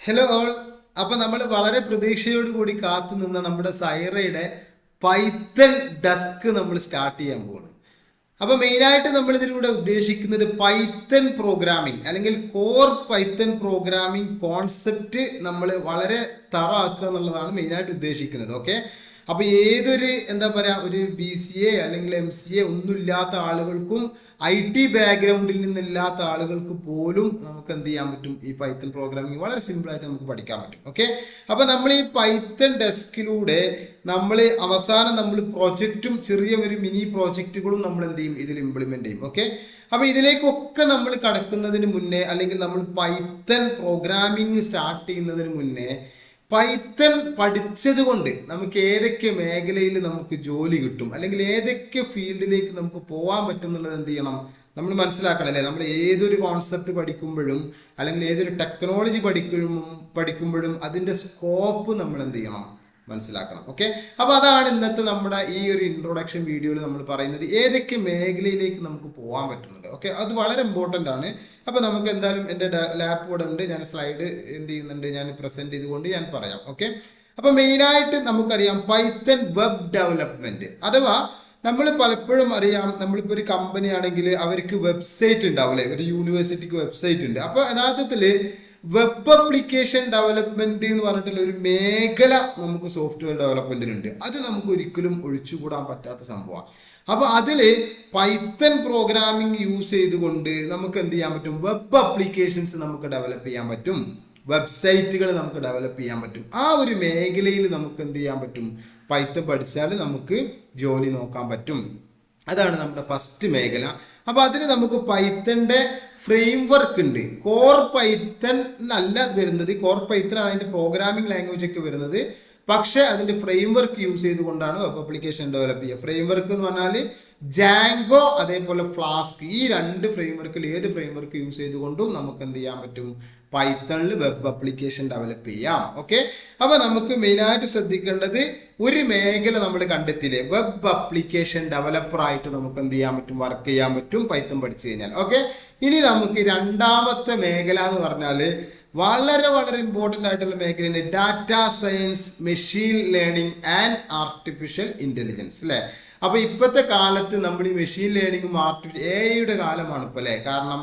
Hello all. അപ്പൊ നമ്മൾ വളരെ പ്രതീക്ഷയോട് കൂടി കാത്തു നിന്ന നമ്മുടെ സൈറയുടെ പൈത്തൺ ഡെസ്ക് നമ്മൾ സ്റ്റാർട്ട് ചെയ്യാൻ പോവാണ്. അപ്പൊ മെയിനായിട്ട് നമ്മൾ ഇതിലൂടെ ഉദ്ദേശിക്കുന്നത് പൈത്തൺ പ്രോഗ്രാമിംഗ് അല്ലെങ്കിൽ കോർ പൈത്തൺ പ്രോഗ്രാമിംഗ് കോൺസെപ്റ്റ് നമ്മൾ വളരെ തറാക്കുക എന്നുള്ളതാണ് മെയിനായിട്ട് ഉദ്ദേശിക്കുന്നത്. ഓക്കെ, അപ്പൊ ഏതൊരു എന്താ പറയാ ഒരു BCA അല്ലെങ്കിൽ MCA ഒന്നുമില്ലാത്ത ആളുകൾക്കും IT ബാക്ക്ഗ്രൗണ്ടിൽ നിന്നില്ലാത്ത ആളുകൾക്ക് പോലും നമുക്ക് എന്ത് ചെയ്യാൻ പറ്റും, ഈ പൈത്തൺ പ്രോഗ്രാമിംഗ് വളരെ സിമ്പിൾ ആയിട്ട് നമുക്ക് പഠിക്കാൻ പറ്റും. ഓക്കെ, അപ്പൊ നമ്മൾ ഈ പൈത്തൺ ഡെസ്കിലൂടെ നമ്മൾ അവസാനം നമ്മൾ പ്രോജക്റ്റും ചെറിയ ഒരു മിനി പ്രോജക്റ്റുകളും നമ്മൾ എന്ത് ചെയ്യും, ഇതിൽ ഇംപ്ലിമെന്റ് ചെയ്യും. ഓക്കെ, അപ്പൊ ഇതിലേക്കൊക്കെ നമ്മൾ കടക്കുന്നതിന് മുന്നേ അല്ലെങ്കിൽ നമ്മൾ പൈത്തൺ പ്രോഗ്രാമിംഗ് സ്റ്റാർട്ട് ചെയ്യുന്നതിന് മുന്നേ പൈത്തൺ പഠിച്ചത് കൊണ്ട് നമുക്ക് ഏതൊക്കെ മേഖലയിൽ നമുക്ക് ജോലി കിട്ടും അല്ലെങ്കിൽ ഏതൊക്കെ ഫീൽഡിലേക്ക് നമുക്ക് പോകാൻ പറ്റും എന്നുള്ളത് എന്ത് ചെയ്യണം, നമ്മൾ മനസ്സിലാക്കണം. അല്ലേ, നമ്മൾ ഏതൊരു കോൺസെപ്റ്റ് പഠിക്കുമ്പോഴും അല്ലെങ്കിൽ ഏതൊരു ടെക്നോളജി പഠിക്കുമ്പോഴും അതിൻ്റെ സ്കോപ്പ് നമ്മൾ എന്ത് ചെയ്യണം, മനസ്സിലാക്കണം. ഓക്കെ, അപ്പോൾ അതാണ് ഇന്നത്തെ നമ്മുടെ ഈ ഒരു ഇൻട്രൊഡക്ഷൻ വീഡിയോയിൽ നമ്മൾ പറയുന്നത്, ഏതൊക്കെ മേഖലയിലേക്ക് നമുക്ക് പോകാൻ പറ്റുന്നുണ്ട്. ഓക്കെ, അത് വളരെ ഇമ്പോർട്ടൻ്റ് ആണ്. അപ്പോൾ നമുക്ക് എന്തായാലും എൻ്റെ ലാപ്പ് ബോർഡ് ഉണ്ട്, ഞാൻ സ്ലൈഡ് എന്ത് ചെയ്യുന്നുണ്ട്, ഞാൻ പ്രസൻറ്റ് ചെയ്തുകൊണ്ട് ഞാൻ പറയാം. ഓക്കെ, അപ്പോൾ മെയിനായിട്ട് നമുക്കറിയാം പൈത്തൺ വെബ് ഡെവലപ്മെൻറ്റ്, അഥവാ നമ്മൾ പലപ്പോഴും അറിയാം, നമ്മളിപ്പോൾ ഒരു കമ്പനി ആണെങ്കിൽ അവർക്ക് വെബ്സൈറ്റ് ഉണ്ടാവില്ലേ, ഒരു യൂണിവേഴ്സിറ്റിക്ക് വെബ്സൈറ്റ് ഉണ്ട്. അപ്പോൾ യഥാർത്ഥത്തിൽ വെബ് അപ്ലിക്കേഷൻ ഡെവലപ്മെന്റ് എന്ന് പറഞ്ഞിട്ടുള്ള ഒരു മേഖല നമുക്ക് സോഫ്റ്റ്വെയർ ഡെവലപ്മെന്റിനുണ്ട്. അത് നമുക്ക് ഒരിക്കലും ഒഴിച്ചുകൂടാൻ പറ്റാത്ത സംഭവമാണ്. അപ്പൊ അതില് പൈത്തൺ പ്രോഗ്രാമിംഗ് യൂസ് ചെയ്തുകൊണ്ട് നമുക്ക് എന്ത് ചെയ്യാൻ പറ്റും, വെബ് അപ്ലിക്കേഷൻസ് നമുക്ക് ഡെവലപ്പ് ചെയ്യാൻ പറ്റും, വെബ്സൈറ്റുകൾ നമുക്ക് ഡെവലപ്പ് ചെയ്യാൻ പറ്റും. ആ ഒരു മേഖലയിൽ നമുക്ക് എന്ത് ചെയ്യാൻ പറ്റും, പൈത്തൺ പഠിച്ചാൽ നമുക്ക് ജോലി നോക്കാൻ പറ്റും. അതാണ് നമ്മുടെ ഫസ്റ്റ് മേഖല. അപ്പൊ അതിന് നമുക്ക് പൈത്തണിന്റെ ഫ്രെയിം വർക്ക് ഉണ്ട്. കോർ പൈത്തൺ അല്ല വരുന്നത്, കോർ പൈത്തൺ ആണ് അതിന്റെ പ്രോഗ്രാമിംഗ് ലാംഗ്വേജ് ഒക്കെ വരുന്നത്. പക്ഷെ അതിന്റെ ഫ്രെയിം വർക്ക് യൂസ് ചെയ്തുകൊണ്ടാണ് വെബ് ആപ്ലിക്കേഷൻ ഡെവലപ്പ് ചെയ്യുക. ഫ്രെയിം വർക്ക് എന്ന് പറഞ്ഞാൽ ജാങ്കോ അതേപോലെ ഫ്ലാസ്ക്, ഈ രണ്ട് ഫ്രെയിം വർക്കിൽ ഏത് ഫ്രെയിം വർക്ക് യൂസ് ചെയ്തുകൊണ്ടും നമുക്ക് എന്ത് ചെയ്യാൻ പറ്റും, പൈത്തണിൽ വെബ് ആപ്ലിക്കേഷൻ ഡെവലപ്പ് ചെയ്യാം. ഓക്കെ, അപ്പൊ നമുക്ക് മെയിനായിട്ട് ശ്രദ്ധിക്കേണ്ടത് ഒരു മേഖല നമ്മൾ കണ്ടെത്തിയില്ലേ, വെബ് ആപ്ലിക്കേഷൻ ഡെവലപ്പർ ആയിട്ട് നമുക്ക് എന്ത് ചെയ്യാൻ പറ്റും, വർക്ക് ചെയ്യാൻ പറ്റും പൈത്തൺ പഠിച്ചു കഴിഞ്ഞാൽ. ഓക്കെ, ഇനി നമുക്ക് രണ്ടാമത്തെ മേഖല എന്ന് പറഞ്ഞാൽ വളരെ വളരെ ഇമ്പോർട്ടൻ്റ് ആയിട്ടുള്ള മേഖലയാണ് data science, machine learning and artificial intelligence. അല്ലേ, അപ്പൊ ഇപ്പോഴത്തെ കാലത്ത് നമ്മൾ ഈ മെഷീൻ ലേണിംഗും AI കാലമാണ് ഇപ്പൊ അല്ലേ. കാരണം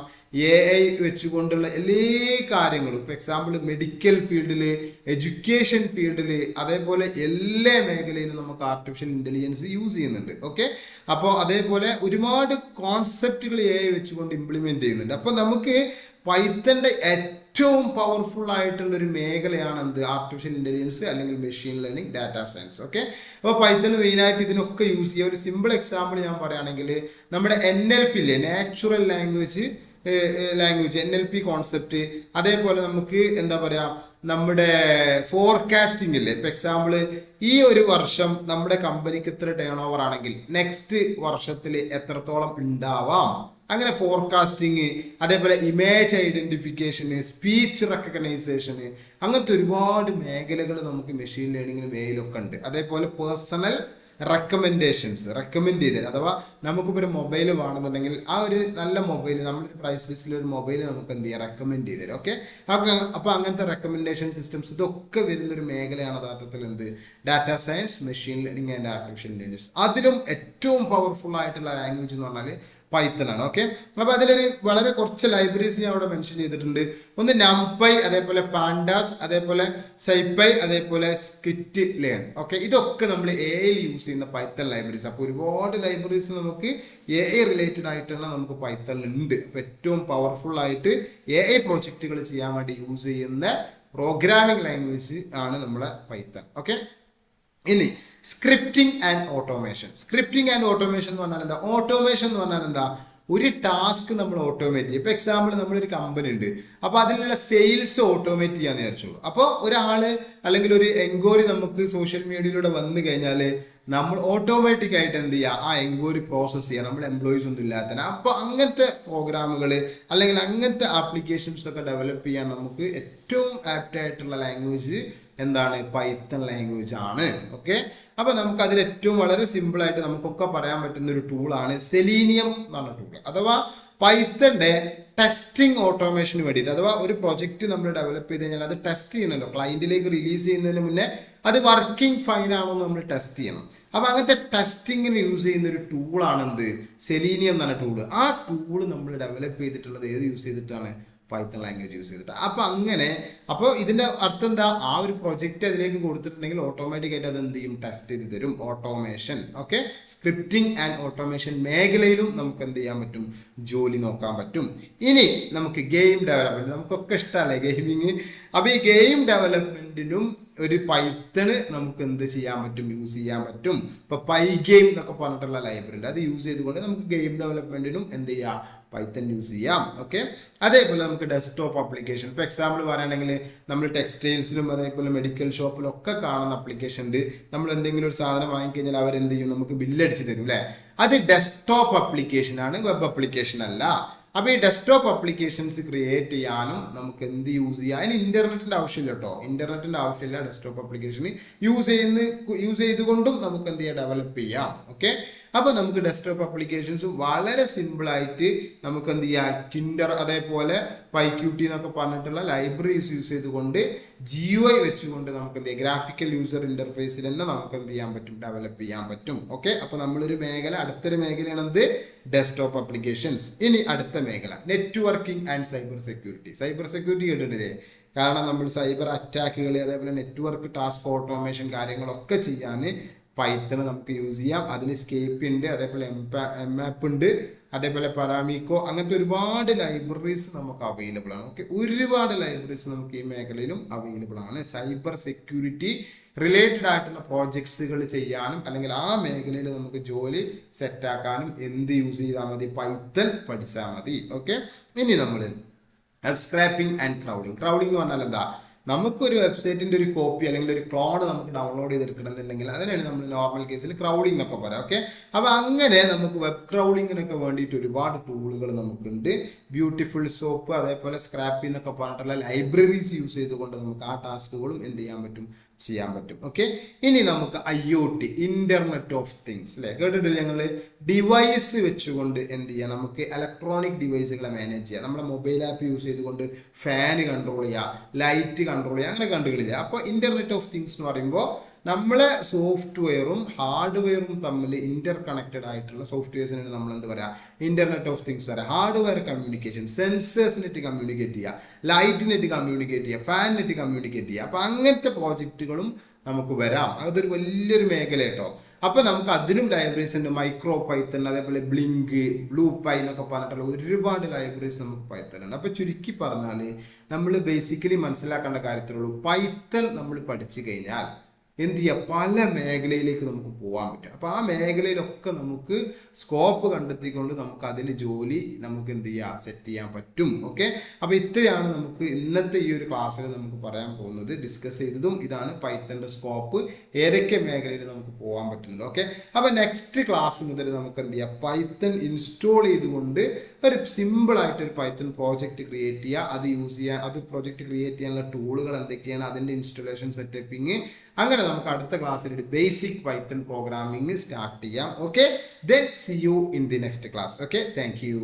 AI വെച്ചുകൊണ്ടുള്ള എല്ലാ കാര്യങ്ങളും, ഇപ്പൊ എക്സാമ്പിൾ മെഡിക്കൽ ഫീൽഡില്, എഡ്യൂക്കേഷൻ ഫീൽഡില്, അതേപോലെ എല്ലാ മേഖലയിലും നമുക്ക് ആർട്ടിഫിഷ്യൽ ഇന്റലിജൻസ് യൂസ് ചെയ്യുന്നുണ്ട്. ഓക്കെ, അപ്പോൾ അതേപോലെ ഒരുപാട് കോൺസെപ്റ്റുകൾ AI വെച്ചുകൊണ്ട് ഇംപ്ലിമെന്റ് ചെയ്യുന്നുണ്ട്. അപ്പൊ നമുക്ക് പൈത്തണിന്റെ ഏറ്റവും പവർഫുൾ ആയിട്ടുള്ള ഒരു മേഖലയാണ് എന്ത്, ആർട്ടിഫിഷ്യൽ ഇന്റലിജൻസ് അല്ലെങ്കിൽ machine learning, data science. Okay, അപ്പോൾ പൈത്തൺ മെയിനായിട്ട് ഇതിനൊക്കെ യൂസ് ചെയ്യുക. ഒരു സിമ്പിൾ എക്സാമ്പിൾ ഞാൻ പറയുകയാണെങ്കിൽ നമ്മുടെ NLP ഇല്ലേ, നാച്ചുറൽ ലാംഗ്വേജ് NLP കോൺസെപ്റ്റ്, അതേപോലെ നമുക്ക് എന്താ പറയാ നമ്മുടെ ഫോർകാസ്റ്റിംഗ് ഇല്ലേ. ഇപ്പൊ എക്സാമ്പിൾ ഈ ഒരു വർഷം നമ്മുടെ കമ്പനിക്ക് ഇത്ര ടേൺ ഓവർ ആണെങ്കിൽ നെക്സ്റ്റ് വർഷത്തിൽ എത്രത്തോളം ഉണ്ടാവാം, അങ്ങനെ ഫോർകാസ്റ്റിംഗ്, അതേപോലെ ഇമേജ് ഐഡന്റിഫിക്കേഷന്, സ്പീച്ച് റെക്കഗ്നൈസേഷന്, അങ്ങനത്തെ ഒരുപാട് മേഖലകൾ നമുക്ക് മെഷീൻ ലേണിംഗിന് മേലൊക്കെ ഉണ്ട്. അതേപോലെ പേഴ്സണൽ റെക്കമെൻഡേഷൻസ്, റെക്കമെൻഡ് ചെയ്തത്, അഥവാ നമുക്കിപ്പോൾ ഒരു മൊബൈൽ വേണമെന്നുണ്ടെങ്കിൽ ആ ഒരു നല്ല മൊബൈൽ നമ്മുടെ പ്രൈസ് ലിസ്റ്റിൽ ഒരു മൊബൈൽ നമുക്ക് എന്ത് ചെയ്യാം, റെക്കമെൻഡ് ചെയ്ത് തരും. ഓക്കെ, അപ്പോൾ അങ്ങനത്തെ റെക്കമെൻഡേഷൻ സിസ്റ്റംസ് ഇതൊക്കെ വരുന്നൊരു മേഖലയാണ് യഥാർത്ഥത്തിൽ എന്ത്, data science, machine learning and artificial intelligence. അതിലും ഏറ്റവും പവർഫുൾ ആയിട്ടുള്ള ലാംഗ്വേജ് എന്ന് പറഞ്ഞാൽ പൈത്തൺ ആണ്. ഓക്കെ, അപ്പൊ അതിലൊരു വളരെ കുറച്ച് ലൈബ്രറീസ് ഞാൻ അവിടെ മെൻഷൻ ചെയ്തിട്ടുണ്ട്. ഒന്ന് നംപൈ, അതേപോലെ പാൻഡാസ്, അതേപോലെ സൈപ്പൈ, അതേപോലെ സ്കിറ്റ് ലേൺ. ഓക്കെ, ഇതൊക്കെ നമ്മൾ AI യൂസ് ചെയ്യുന്ന പൈത്തൺ ലൈബ്രറീസ്. അപ്പോൾ ഒരുപാട് ലൈബ്രറീസ് നമുക്ക് AI റിലേറ്റഡ് ആയിട്ടുള്ള നമുക്ക് പൈത്തണിൽ ഉണ്ട്. അപ്പോൾ ഏറ്റവും പവർഫുൾ ആയിട്ട് AI പ്രോജക്റ്റുകൾ ചെയ്യാൻ വേണ്ടി യൂസ് ചെയ്യുന്ന പ്രോഗ്രാമിംഗ് ലാംഗ്വേജ് ആണ് നമ്മുടെ പൈത്തൺ. ഓക്കെ, ഇനി scripting and automation. Scripting and automation എന്ന് പറഞ്ഞാൽ എന്താ, ഓട്ടോമേഷൻ എന്ന് പറഞ്ഞാൽ എന്താ, ഒരു ടാസ്ക് നമ്മൾ ഓട്ടോമേറ്റ് ചെയ്യും. ഇപ്പൊ എക്സാമ്പിൾ നമ്മളൊരു കമ്പനി ഉണ്ട്, അപ്പൊ അതിലുള്ള സെയിൽസ് ഓട്ടോമേറ്റ് ചെയ്യാന്ന് വിചാരിച്ചോളൂ. അപ്പോൾ ഒരാള് അല്ലെങ്കിൽ ഒരു എൻക്വയറി നമുക്ക് സോഷ്യൽ മീഡിയയിലൂടെ വന്നു കഴിഞ്ഞാൽ നമ്മൾ ഓട്ടോമാറ്റിക് ആയിട്ട് എന്ത് ചെയ്യുക, ആ എൻക്വയറി പ്രോസസ്സ് ചെയ്യുക, നമ്മൾ എംപ്ലോയീസ് ഒന്നും ഇല്ലാത്തതിന്. അപ്പോൾ അങ്ങനത്തെ പ്രോഗ്രാമുകൾ അല്ലെങ്കിൽ അങ്ങനത്തെ ആപ്ലിക്കേഷൻസ് ഒക്കെ ഡെവലപ്പ് ചെയ്യാൻ നമുക്ക് ഏറ്റവും ആപ്റ്റ് ആയിട്ടുള്ള ലാംഗ്വേജ് എന്താണ്, പൈത്തൺ ലാംഗ്വേജ് ആണ്. ഓക്കെ, അപ്പൊ നമുക്ക് അതിൽ ഏറ്റവും വളരെ സിമ്പിൾ ആയിട്ട് നമുക്കൊക്കെ പറയാൻ പറ്റുന്ന ഒരു ടൂളാണ് സെലീനിയം എന്ന് പറഞ്ഞ ടൂൾ. അഥവാ പൈത്തന്റെ ടെസ്റ്റിംഗ് ഓട്ടോമേഷന് വേണ്ടിയിട്ട്, അഥവാ ഒരു പ്രൊജക്റ്റ് നമ്മൾ ഡെവലപ്പ് ചെയ്ത് കഴിഞ്ഞാൽ അത് ടെസ്റ്റ് ചെയ്യണമല്ലോ, ക്ലയന്റിലേക്ക് റിലീസ് ചെയ്യുന്നതിന് മുന്നേ അത് വർക്കിംഗ് ഫൈൻ ആണോ എന്ന് നമ്മൾ ടെസ്റ്റ് ചെയ്യണം. അപ്പൊ അങ്ങനത്തെ ടെസ്റ്റിങ്ങിന് യൂസ് ചെയ്യുന്ന ഒരു ടൂളാണ് എന്ത്, സെലീനിയം എന്ന ടൂള്. ആ ടൂള് നമ്മൾ ഡെവലപ്പ് ചെയ്തിട്ടുള്ളത് ഏത് യൂസ് ചെയ്തിട്ടാണ്, പൈത്തൺ ലാംഗ്വേജ് യൂസ് ചെയ്തിട്ട്. അപ്പോൾ ഇതിന്റെ അർത്ഥം എന്താ, ആ ഒരു പ്രൊജക്റ്റ് അതിലേക്ക് കൊടുത്തിട്ടുണ്ടെങ്കിൽ ഓട്ടോമാറ്റിക് ആയിട്ട് അത് എന്ത് ചെയ്യും, ടെസ്റ്റ് ചെയ്ത് തരും. Automation, okay, scripting and automation മേഖലയിലും നമുക്ക് എന്ത് ചെയ്യാൻ പറ്റും, ജോലി നോക്കാൻ പറ്റും. ഇനി നമുക്ക് ഗെയിം ഡെവലപ്മെന്റ്, നമുക്കൊക്കെ ഇഷ്ടമല്ലേ ഗെയിമിങ്. അപ്പൊ ഈ ഗെയിം ഡെവലപ്മെന്റിനും ഒരു പൈത്തണ് നമുക്ക് എന്ത് ചെയ്യാൻ പറ്റും, യൂസ് ചെയ്യാൻ പറ്റും. ഇപ്പൊ പൈ ഗെയിം എന്നൊക്കെ പറഞ്ഞിട്ടുള്ള ലൈബ്രറി ഉണ്ട്, അത് യൂസ് ചെയ്തുകൊണ്ട് നമുക്ക് ഗെയിം ഡെവലപ്മെന്റിനും എന്ത് ചെയ്യാം, പൈത്തൺ യൂസ് ചെയ്യാം. ഓക്കെ, അതേപോലെ നമുക്ക് ഡെസ്ക്ടോപ്പ് ആപ്ലിക്കേഷൻ, ഇപ്പൊ എക്സാമ്പിൾ പറയുകയാണെങ്കിൽ നമ്മൾ ടെക്സ്റ്റൈൽസിലും അതേപോലെ മെഡിക്കൽ ഷോപ്പിലും ഒക്കെ കാണുന്ന ആപ്ലിക്കേഷൻ ഉണ്ട്. നമ്മൾ എന്തെങ്കിലും ഒരു സാധനം വാങ്ങിക്കഴിഞ്ഞാൽ അവരെന്ത് ചെയ്യും, നമുക്ക് ബില്ലടിച്ച് തരും അല്ലേ. അത് ഡെസ്ക്ടോപ്പ് ആപ്ലിക്കേഷൻ ആണ്, വെബ് ആപ്ലിക്കേഷൻ അല്ല. അപ്പൊ ഈ ഡെസ്ക്ടോപ്പ് ആപ്ലിക്കേഷൻസ് ക്രിയേറ്റ് ചെയ്യാനും നമുക്ക് എന്ത് യൂസ് ചെയ്യാം, അതിന് ഇന്റർനെറ്റിന്റെ ആവശ്യമില്ല കേട്ടോ, ഇന്റർനെറ്റിന്റെ ആവശ്യമില്ല. ഡെസ്ക്ടോപ്പ് ആപ്ലിക്കേഷൻ യൂസ് ചെയ്തുകൊണ്ടും നമുക്ക് എന്ത് ചെയ്യാം, ഡെവലപ്പ് ചെയ്യാം. ഓക്കെ, അപ്പൊ നമുക്ക് ഡെസ്ക്ടോപ്പ് ആപ്ലിക്കേഷൻസ് വളരെ സിമ്പിൾ ആയിട്ട് നമുക്ക് എന്ത് ചെയ്യാം, ടിൻഡർ അതേപോലെ പൈക്യൂട്ടി എന്നൊക്കെ പറഞ്ഞിട്ടുള്ള ലൈബ്രറീസ് യൂസ് ചെയ്തുകൊണ്ട് GUI വെച്ചുകൊണ്ട് നമുക്ക് എന്ത് ചെയ്യാം, ഗ്രാഫിക്കൽ യൂസർ ഇന്റർഫേസിൽ തന്നെ നമുക്ക് എന്ത് ചെയ്യാൻ പറ്റും, ഡെവലപ്പ് ചെയ്യാൻ പറ്റും. ഓക്കെ, അപ്പൊ നമ്മളൊരു മേഖല, അടുത്തൊരു മേഖലയാണ് എന്ത്, ഡെസ്ക്ടോപ്പ് ആപ്ലിക്കേഷൻസ്. ഇനി അടുത്ത മേഖല networking and cyber security. Cyber security കേട്ടിട്ടില്ലേ, കാരണം നമ്മൾ സൈബർ അറ്റാക്കുകൾ അതേപോലെ നെറ്റ്വർക്ക് ടാസ്ക് ഓട്ടോമേഷൻ കാര്യങ്ങളൊക്കെ ചെയ്യാൻ പൈത്തൺ നമുക്ക് യൂസ് ചെയ്യാം. അതിന് സ്കേപ്പ് ഉണ്ട്, അതേപോലെ എംആപ്പ് ഉണ്ട്, അതേപോലെ പരാമീക്കോ, അങ്ങനത്തെ ഒരുപാട് ലൈബ്രറീസ് നമുക്ക് അവൈലബിൾ ആണ്. ഓക്കെ, ഒരുപാട് ലൈബ്രറീസ് നമുക്ക് ഈ മേഖലയിലും അവൈലബിൾ ആണ്. സൈബർ സെക്യൂരിറ്റി റിലേറ്റഡ് ആയിട്ടുള്ള പ്രോജക്ട്സുകൾ ചെയ്യാനും അല്ലെങ്കിൽ ആ മേഖലയിൽ നമുക്ക് ജോലി സെറ്റാക്കാനും എന്ത് യൂസ് ചെയ്താൽ മതി, പൈത്തൺ പഠിച്ചാൽ മതി. ഓക്കെ, ഇനി നമ്മൾ അബ്സ്ക്രാപ്പിംഗ് ആൻഡ് ക്രൗഡിങ്. ക്രൗഡിങ് എന്ന് പറഞ്ഞാൽ എന്താ, നമുക്കൊരു വെബ്സൈറ്റിന്റെ ഒരു കോപ്പി അല്ലെങ്കിൽ ഒരു ക്ലോൺ നമുക്ക് ഡൗൺലോഡ് ചെയ്തെടുക്കണമെന്നുണ്ടെങ്കിൽ അതിനാണ് നമ്മൾ നോർമൽ കേസിൽ ക്രൗഡിംഗ് എന്നൊക്കെ പറയാം. ഓക്കെ, അപ്പൊ അങ്ങനെ നമുക്ക് വെബ് ക്രൗഡിങ്ങിനൊക്കെ വേണ്ടിയിട്ട് ഒരുപാട് ടൂളുകൾ നമുക്കുണ്ട്. ബ്യൂട്ടിഫുൾ സോപ്പ് അതേപോലെ സ്ക്രാപ്പി എന്നൊക്കെ പറഞ്ഞിട്ടുള്ള ലൈബ്രറീസ് യൂസ് ചെയ്തുകൊണ്ട് നമുക്ക് ആ ടാസ്കുകളും എന്ത് ചെയ്യാൻ പറ്റും, ചെയ്യാൻ പറ്റും. ഓക്കെ, ഇനി നമുക്ക് IoT, ഇന്റർനെറ്റ് ഓഫ് തിങ്സ് അല്ലെ, കേട്ടിട്ടില്ല ഞങ്ങൾ, ഡിവൈസ് വെച്ചുകൊണ്ട് എന്ത് ചെയ്യാം, നമുക്ക് ഇലക്ട്രോണിക് ഡിവൈസുകളെ മാനേജ് ചെയ്യാം. നമ്മുടെ മൊബൈൽ ആപ്പ് യൂസ് ചെയ്തുകൊണ്ട് ഫാന് കൺട്രോൾ ചെയ്യാം, ലൈറ്റ് കൺട്രോൾ ചെയ്യാം, അങ്ങനെ കണ്ടുകളില്ല. അപ്പോൾ ഇന്റർനെറ്റ് ഓഫ് തിങ്സ് എന്ന് പറയുമ്പോൾ നമ്മളെ സോഫ്റ്റ്വെയറും ഹാർഡ്വെയറും തമ്മിൽ ഇന്റർ കണക്റ്റഡ് ആയിട്ടുള്ള സോഫ്റ്റ്വെയർസിനാണ് നമ്മൾ എന്ത് പറയാ, ഇന്റർനെറ്റ് ഓഫ് തിങ്സ് പറയാം. ഹാർഡ്വെയർ കമ്മ്യൂണിക്കേഷൻ, സെൻസേഴ്സിനായിട്ട് കമ്മ്യൂണിക്കേറ്റ് ചെയ്യുക, ലൈറ്റിനായിട്ട് കമ്മ്യൂണിക്കേറ്റ് ചെയ്യുക, ഫാനിനായിട്ട് കമ്മ്യൂണിക്കേറ്റ് ചെയ്യുക. അപ്പൊ അങ്ങനത്തെ പ്രോജക്റ്റുകളും നമുക്ക് വരാം. അതൊരു വലിയൊരു മേഖല കേട്ടോ. അപ്പൊ നമുക്ക് അതിനും ലൈബ്രറീസ് ഉണ്ട്, മൈക്രോ പൈത്തൺ അതേപോലെ ബ്ലിങ്ക്, ബ്ലൂ പൈ എന്നൊക്കെ പറഞ്ഞിട്ടുള്ള ഒരുപാട് ലൈബ്രറീസ് നമുക്ക് പൈത്തൺ ഉണ്ട്. അപ്പൊ ചുരുക്കി പറഞ്ഞാൽ നമ്മൾ ബേസിക്കലി മനസ്സിലാക്കേണ്ട കാര്യത്തിലുള്ളൂ, പൈത്തൺ നമ്മൾ പഠിച്ചു കഴിഞ്ഞാൽ എന്ത് ചെയ്യുക, പല മേഖലയിലേക്ക് നമുക്ക് പോകാൻ പറ്റും. അപ്പോൾ ആ മേഖലയിലൊക്കെ നമുക്ക് സ്കോപ്പ് കണ്ടെത്തിക്കൊണ്ട് നമുക്ക് അതിൽ ജോലി നമുക്ക് എന്ത് ചെയ്യുക, സെറ്റ് ചെയ്യാൻ പറ്റും. ഓക്കെ, അപ്പോൾ ഇത്രയാണ് നമുക്ക് ഇന്നത്തെ ഈ ഒരു ക്ലാസ്സിൽ നമുക്ക് പറയാൻ പോകുന്നത്. ഡിസ്കസ് ചെയ്തതും ഇതാണ്, പൈത്തൻ്റെ സ്കോപ്പ് ഏതൊക്കെ മേഖലയിൽ നമുക്ക് പോകാൻ പറ്റുന്നുണ്ട്. ഓക്കെ, അപ്പോൾ നെക്സ്റ്റ് ക്ലാസ് മുതൽ നമുക്ക് എന്ത് ചെയ്യുക, പൈത്തൺ ഇൻസ്റ്റാൾ ചെയ്തുകൊണ്ട് ഒരു സിമ്പിളായിട്ടൊരു പൈത്തൺ പ്രോജക്റ്റ് ക്രിയേറ്റ് ചെയ്യുക, അത് യൂസ് ചെയ്യാൻ, അത് പ്രോജക്റ്റ് ക്രിയേറ്റ് ചെയ്യാനുള്ള ടൂളുകൾ എന്തൊക്കെയാണ്, അതിൻ്റെ ഇൻസ്റ്റലേഷൻ സെറ്റപ്പിങ്, അങ്ങനെ നമുക്ക് അടുത്ത ക്ലാസ്സിൽ ഒരു ബേസിക് പൈത്തൺ പ്രോഗ്രാമിംഗ് സ്റ്റാർട്ട് ചെയ്യാം. Okay, then see you in the next class. Okay, thank you.